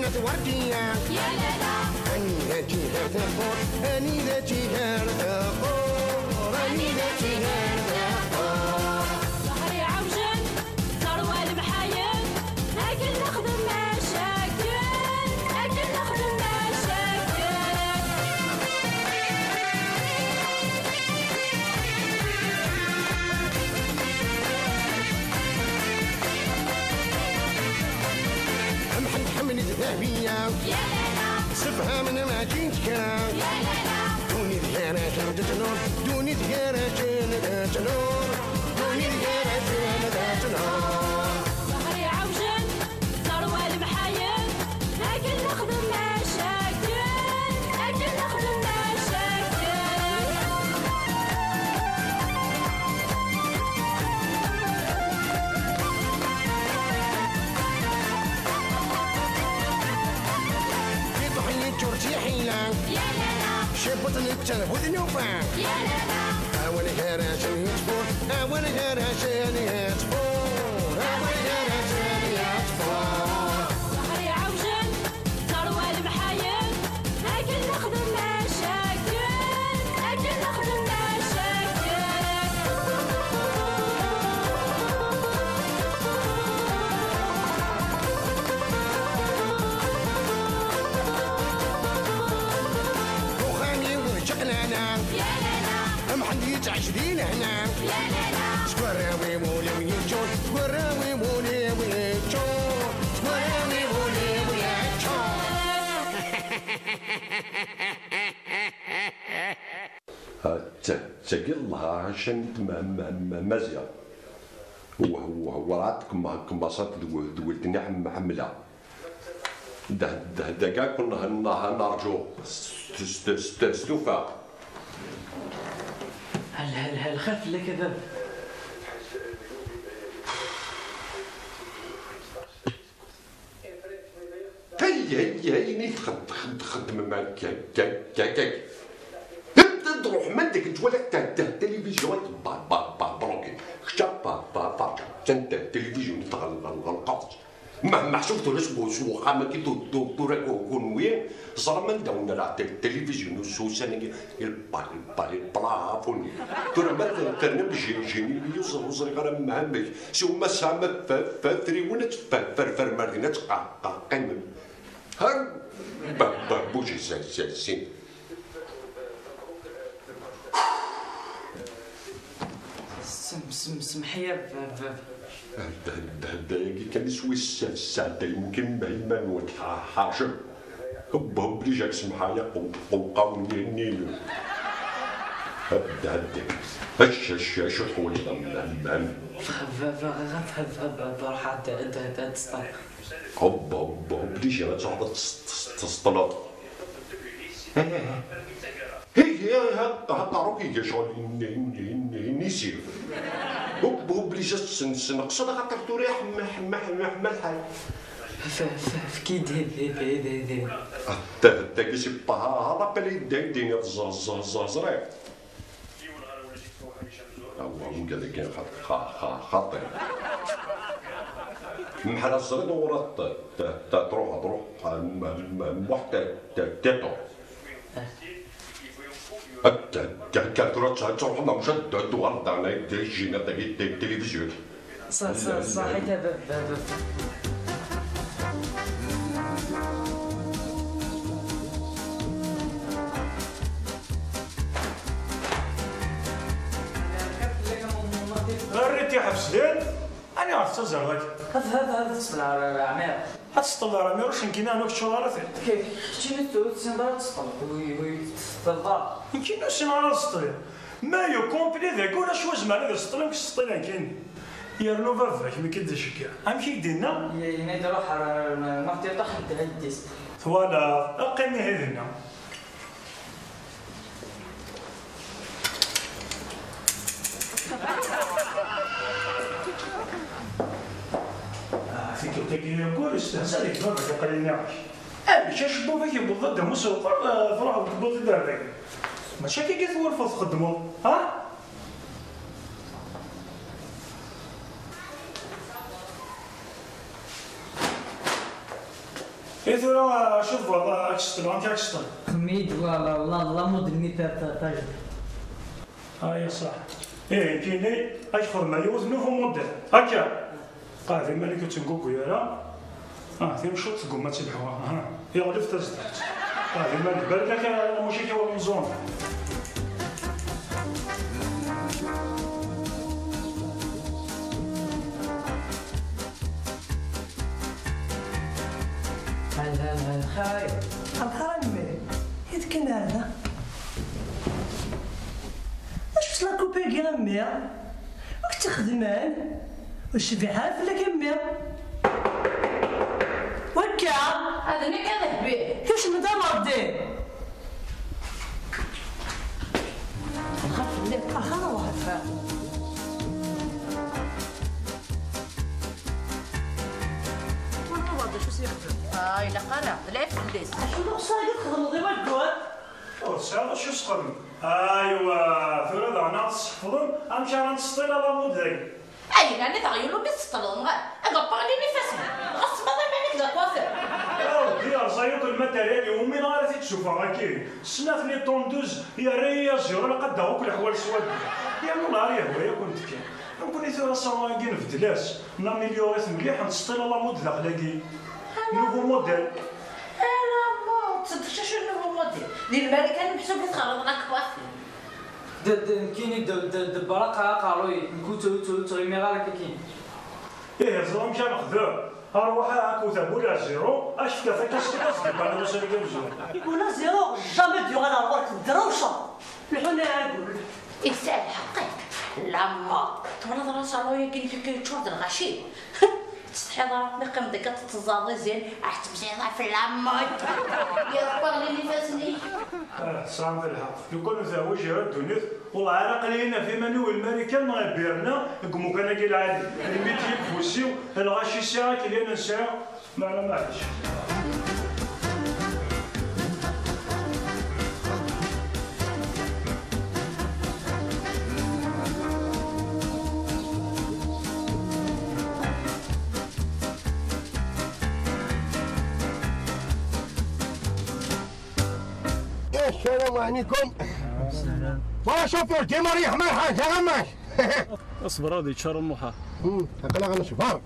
كانت وردية يا لا لا أني ذا جهة ثقور أني ذا جهة ثقور أني ذا جهة ثقور ظهري عوجن ثروة المحايل لكن نخدم مشاكل لكن نخدم مشاكل محمد ذهبية يا لا لا صفها من ما جيت كان يا لا لا دوني ذكارة ذات نور دوني ذكارة ذات نور دوني ذكارة ذات نور ظهري عوجن ثروة المحايل لكن نخدم مشاكل لكن نخدم مشاكل في ضحية جورجي حيلة يا لا لا شبط التنفذ نوفا يا لا لا أول هراشن يتفور أول هراشن يتفور أول هراشن يتفور ظهري عوجن ثروة المحايل لكن نخدم مشاكل لكن نخدم مشاكل وخاني ورجعنا يا لا لا محد يتعشرين هنا يا لا لا سكوراوي مولي ويجون سكوراوي مولي ويجون سكوراوي مولي ويجون تقل الله عشان مزيان هو راه كما صارت ولدني حملها ده كاع كنا نرجو استوفى هل خاف لك كذا هي تخدم معك كاك تروح مدك تولك التلفزيون بروكي خشب انت التلفزيون تغلقات ما شفتوا شو خامة كي تورك كون وين صار من دون راه التلفزيون وسوسن البلافون ترى ما كان جيني يوصل غير مهمك شو ما سامة فثري ونت فرفر مردينات قايم هر بوجي سين سمحية هذا كان يسوي الساعة يمكن ما نود حاجة هب لي جاك سمحايا قوقاوني النيل هدا هش تقولي بروح تسطل هب لي جاك تقعد تسطلط هي هذا روحي شغل نسير هب لي جات سنقصد خاطر تريح الحال فكيد هذا تاكي سي با هذا بالي دايدين الزريق هو قال لك خاطر محل الزريق ورا تروح واحد تطو كانت تروح مع مشد دوار على الجينا تاع التلفزيون صحيح غريتي حفصلين انا عرفت زرغت هذا تصل على عمير هتسطل على مير واش كاين انا كشو عرفت كيف تجي تسندر تصل وي تضرب يمكن نسمع السطل ما يو كومبلي ذاك ولا شو زعما السطل مش السطل كاين يرنو فافاك ما كدش كاع ام كي دينا يعني نروح مرتي طاح الديس فوالا اقيمي هذنا فيك تاكي كل استهزاء لك برك قال لي عاش باش شبو فيك بالضد مسوق فرح بالضد دارك ماشي كي تورفض تخدموا ها ثورة شوف والله أكشتل أنت أكشتل. خميد والله مود الميتة تاجر. أي صح. كيني أشخر ما يوزنه في مدة. هكا. قاعد مالك تنقوق يا لا. ثيم شو تقوم ما تلحوا. يغلف تزداد. قاعد مالك بالك مشي كوا مزون. الخير الخير هيت كان هذا اش لا كوبي كامي واش تخدمان واش في حال فلا كامي وكا هذا انا كذا به كيفاش مدام ردي خاف لك اخر واحد إلا قرا لا يفلس شنو صاير تخدم ما تقول ساعة شو سقم؟ أيوا ثورة أنا صفلون أمشي أنا نسطيل على مودك. أي أنا تغيروا بالسطلون غير أقبل لي نفسي غصب ما بالك ذا كوافير يا ودي أرزايق الماتيريال يومي نهار تشوفها أكيد. السنة لي طوندوز يا رياج يورا قد هاوك الأحوال سواد. يا نهار يا هو يا كنت كي. نكون ثورة صراحة كي نفدلاس ناميليوريت مليح نسطيل على مود ذاك لاقي. نوفو موديل. تصدق شنو هو موديل ديال الملك كان محسوب يتخرج لك كوافير كاين دبرا قالوا نكوتو تغيمي غير كاين زلمه مشى نخدم اروح هاكو ثابولا زيرو اش فيك كاس انا واش اللي كنجو يقول زيرو جامي ديو انا ورك الدروشه الحنا اقول يسال حقك لما تمنظر صارويه كاين فيك يتشرد الغشي تستحي ضربني قمدك تتزاضي زين راح تمشي في اللامود يا ربي اللي فاتني صام في الحق لو كانوا زاوج يردوني والله انا قليلنا في منو الملكه ما بيرنا يقوموا كان كي العادي الميت يفوسيو الغاشي ساعه كي ننساو معليش السلام عليكم. وشوفوا ديما ريح ما حاجه غماش. اصبر هذه تشرب موحة. هكذا غنشوفها.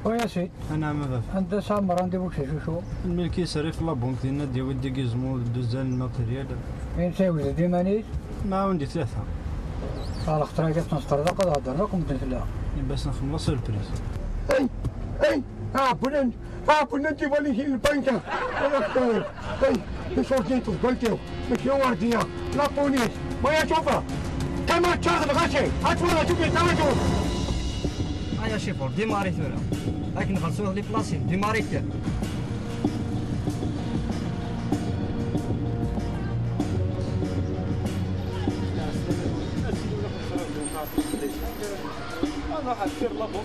ويا سي انا ما فاهم. عند سامر عندي بوكس شو الملكي سريف لابهم ديالنا ديال ودي كيزمو دوزان الماتيريال. فين ساوي ديمانيت؟ ما عندي ثلاثة. على خطرة جات نصطر قد هضر لكم تنفلا. باش نخلص سوربريز. اي بولن تيبالي شي البنكة. اي شورتيتو قلتيو ماشي وردية لا بوليس ما يشوفها. كما تشارج الغاشي اتفرج شوفي تاجو. يا شيفور ديماري ثورة راك نخلصوه لي بلاصين ديماري كاع انا حسير لابهم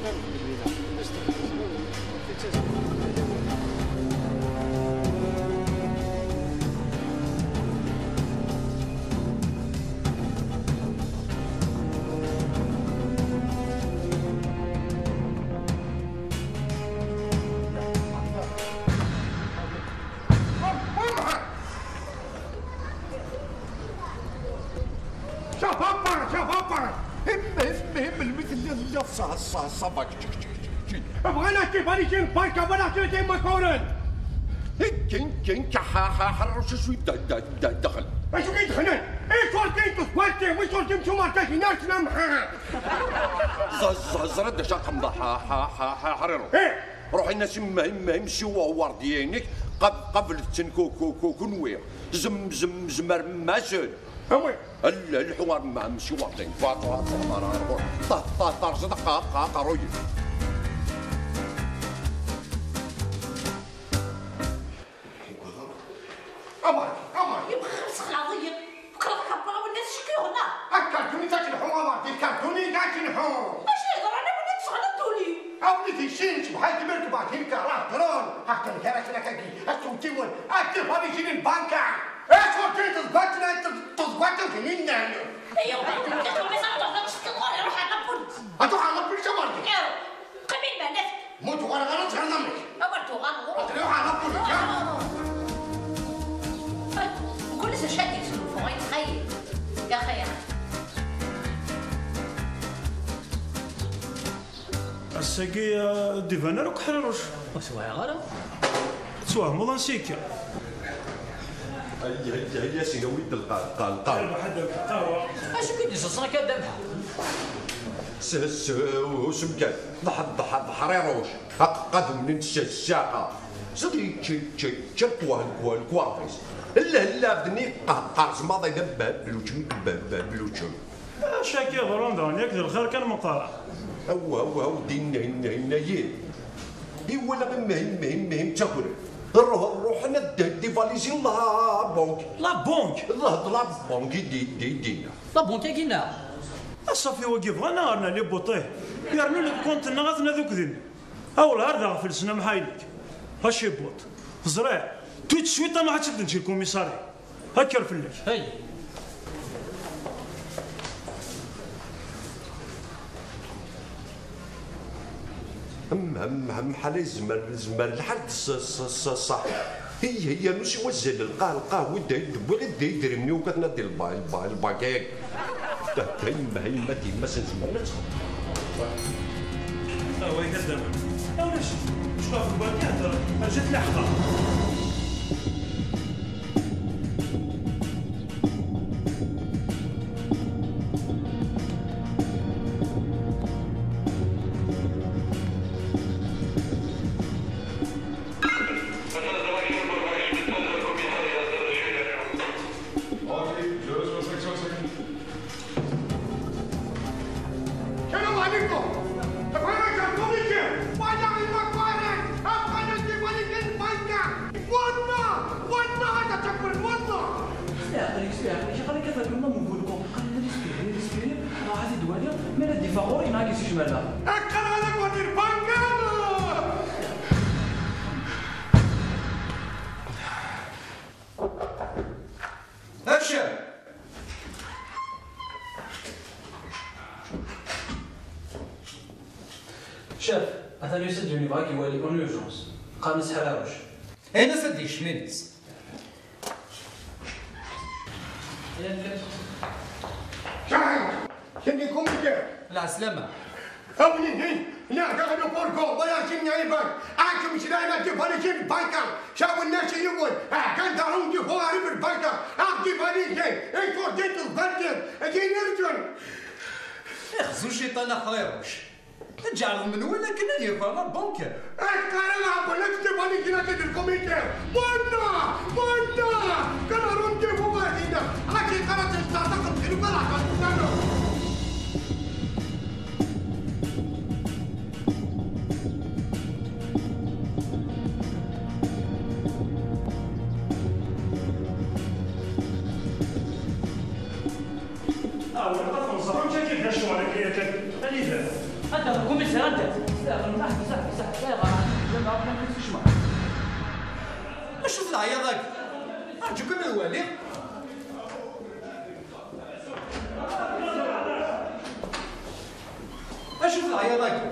الصباك بغينا كيفاني شي البنكة بلا شي مكورن. كاين حرر شوي دخل اشو كيدخلن؟ ايش وركين تسوالتي ويش وركين شو ماركاش ناس نمحا. زرد شاق مضحى حريرو. روحي الناس يمشيو ورديينك قبل تنكو كنوير زمر ماسل. اوي الحوار مع مشي وردين فاطمه طرز دقائق روي أمر يبخس العضية بكره كبر والناس شكيو هنا الكرتوني تاكلحو أمر الكرتوني تاكلحو. اش يهضر انا وليت صغلطولي أولي شينش بحال مركبة هيك راه درون هكا الكراسي كاكي التوتيمون الكيفاني شي البنكة. ايش وركين تزبطنا تزبطوا فينا نانو. يا ولد انت ما صارتش تقول روح على بولت هاتو على بوليس مالك. قبل ما نفت موتو غير غلط غير نمك. أبرتو غلط الساقي ديفانا روك حرروش وسواها غير تسواه موضان سيكا هيا سينا ولد القال واحد القهوه اش كيدير صرا كدابها وسمكان ضحريروش قادم من الساقه صدي تشركوا الكوافيس لا بدني قارص ماضي دباب بلوتشم شاكي رمضان ياك الخير كان مقارع هو دينا يين ولا مهم تاكل نروح ندي فاليزي لا بونك لا بونك لا بونك دينا لا بونتي كينا صافي وقف غا نهارنا لي بوطيه يرنو لك كونت نغاثنا ذوك ذن اول هردا في السنه محايلك هاشي بوط زريع تويت شويطه ما عادش نجي الكوميساري هكر فلك هاي هم حالي زمر لحد صح هي مش وزن القهوه ودي يدرمني وكتنادي الباكيك هي ما سنزمر هو يقدم اولاش شوف في الباكيات جات لحظه شاف مثلا يسجلني باكي يولي اون يورجونس قامس حراوش انا سدي شمينس شاهد شنيكم بكير لا سلامة أولي هي لا قالوا بوركو ولا شنو يبان أكيد مش لاقي تباني شيء بانكا شافوا الناس يقول كان دارون تبغى عارف البانكا أكيد باني شيء أنت وديت البانكر أجي نرجع خزو شيطان خريروش تجعل من وين كنا يفهم البنكر أكثر أقول لك تباني كنا كده بنا كنا رون تبغى هنا أكيد خلاص استعتقد في البلد انت كوميسير انت شوف العيا ذاك ارجوك من الوالي اشوف العيا ذاك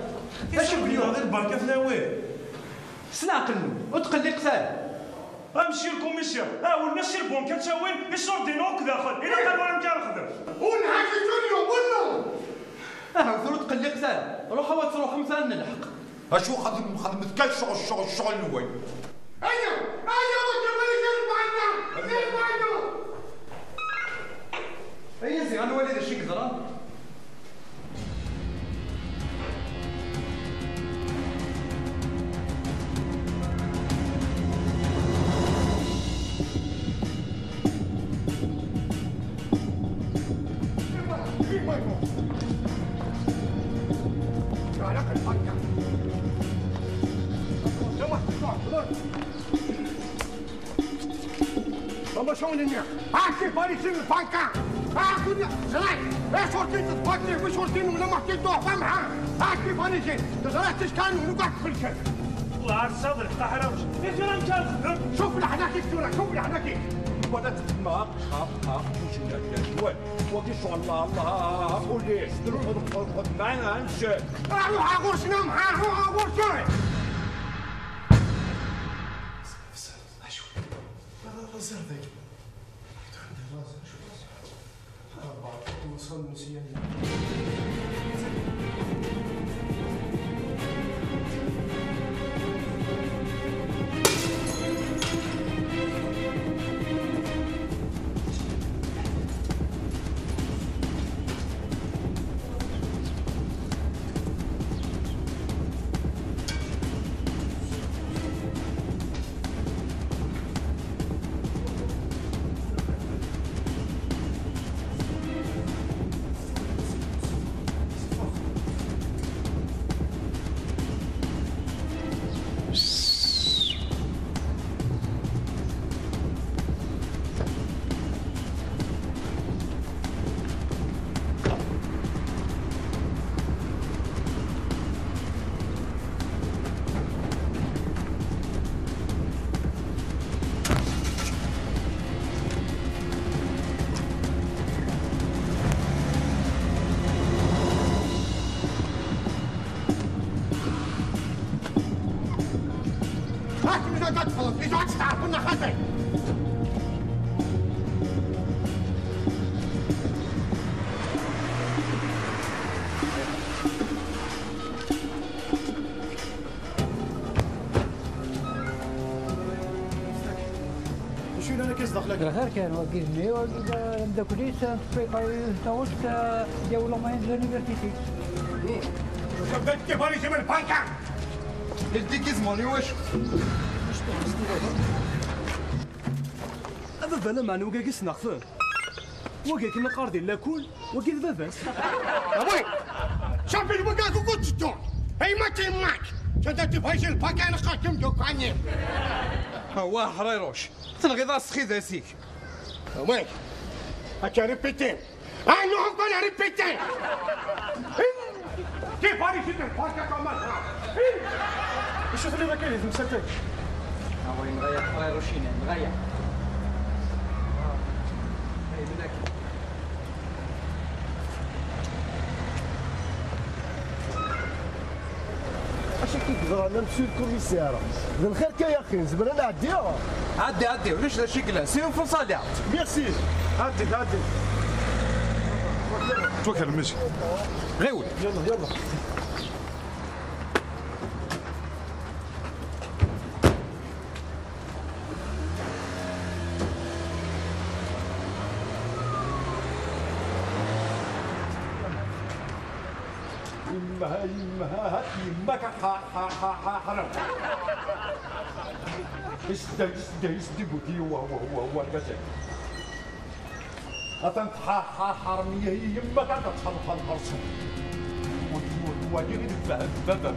اشوف اليوم غير بركه في ناوي سنا قنو وتقلي قتال امشي الكوميسيون والناس البنكه تساوين يصور دينوك داخل الى قالوا انا كنخدم ونحكي الدنيا والله وثرو تقلي قتال روحوا تروح مثلا نلحق اشو خدمت كل شغل وين ايوه هي زي انا وليد الشيك زران شلون هنا؟ هاكي باريسين البنكة هاكي زراي ايش ورتين تتبطلي وش ورتين ولا ما تدوح فمها هاكي باريسين زراي تشكان ونقعد في الكل الله الصدر حراوش ايش انا مكان شوف لحناكي الدورة شوف لحناكي ولا تسمع وش وين وقش الله بوليس خذ معنا امشي روح اغوص نام روح اغوص انتوا هتستعرفونا خاطر. شنو انا كيصدق لك؟ غير كان وكيلني وبدا كليت تفيق تاوت ديال ما لونيفرسيتي. شبدت كيفاني من البنكة. يديك يزموني واش؟ بابا انا معنى وكاكي سنغفر وكاكي نقاردي لاكل وكاكي باباس. وين؟ شوف الوقاك وقلت الدور. هي ما تهمك. شدت بهايش البنكة انا قاكم دوكاني. هو حريروش تنغي ذا سخي ذا سيك. وين؟ هكا ريبيتين. انا هم ريبيتين. كيف هذه شد البنكة كمان؟ شوف اللي راك كاين مسكتك. وين نغير حريروشين نغير. اش كيقدر انا نمشي للكوميسار بالخير كي يا اخي زبر انا عديها عدي ولاش لا شكلها سير في صالح ميرسي عدي توكل ماشي غيول يلا يمك حرام. يسدي بوتي هو الكسر. أتنت حرامية يمك تتحرف الحرص. وجيني بابا.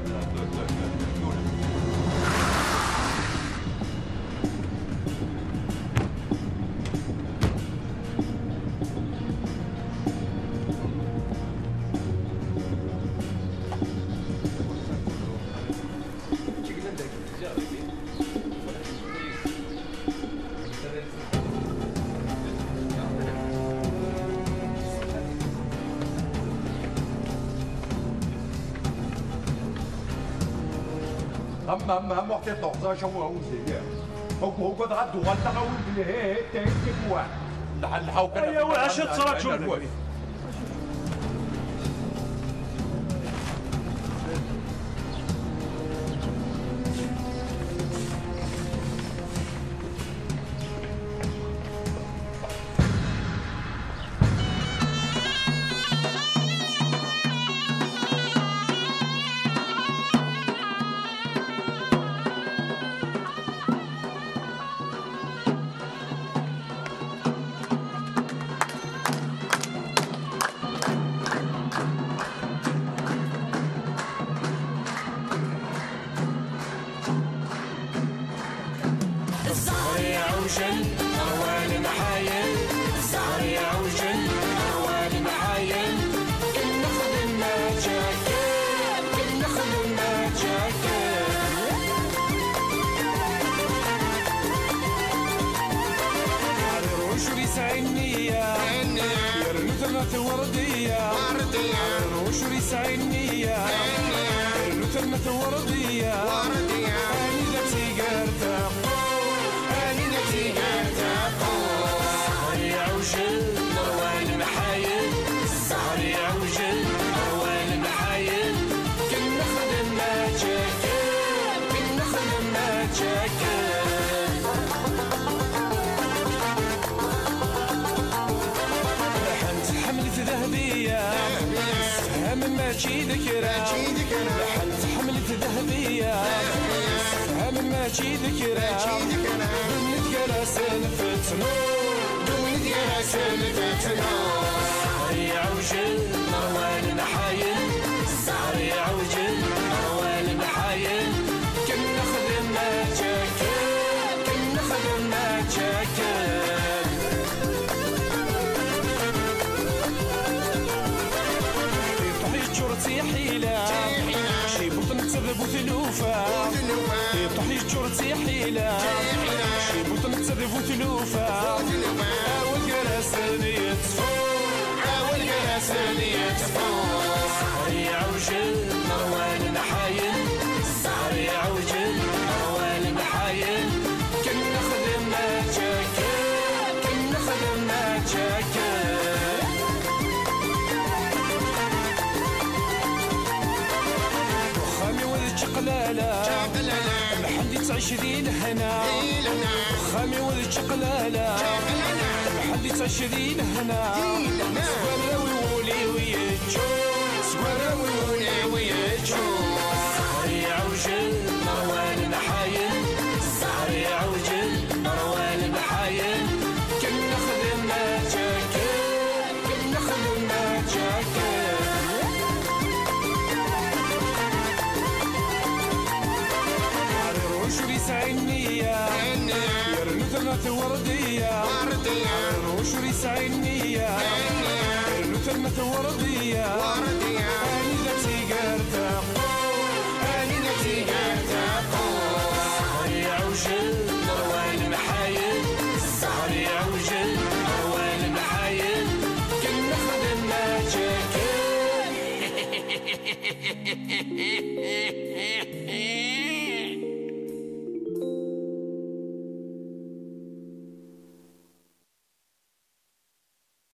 هم وقت الطقس شو زي هو قد غدو غلطه ولد هي تيك واحد الحوكه ايوا عشت صراحه شو ماشي ذكرى لحنت حملة ذهبية هم ماشي ذكرى دمت جلسن فتنور دمت جلسن فتنور سهري عوجل مروان محايل سهري عوجل مروان محايل كنا خدم ما جاكل كنا خدم ما جاكل جرتي حيلة شي بطن تذب وثلوفة طحي جرتي حيلة شي بطن تذب وثلوفة أول جرسان يتفور أول جرسان يتفور سهري عوجل مروان محايل سهري عوجل مروان محايل شقلالة محل تعيش ذي الهنا خامي وذي شقلالة محل تعيش ذي الهنا سوراوي ولي ويجو سوراوي ولي ويجو سهري عوجل مروان الحايل سهري عوجل مروان الحايل كم نخدم ما جاكل كم نخدم ما جاكل روشري سعينية يرنو ثمة وردية روشري سعينية يرنو ثمة وردية أني ذاتي قرتاقو أني ذاتي قرتاقو سهري عوجل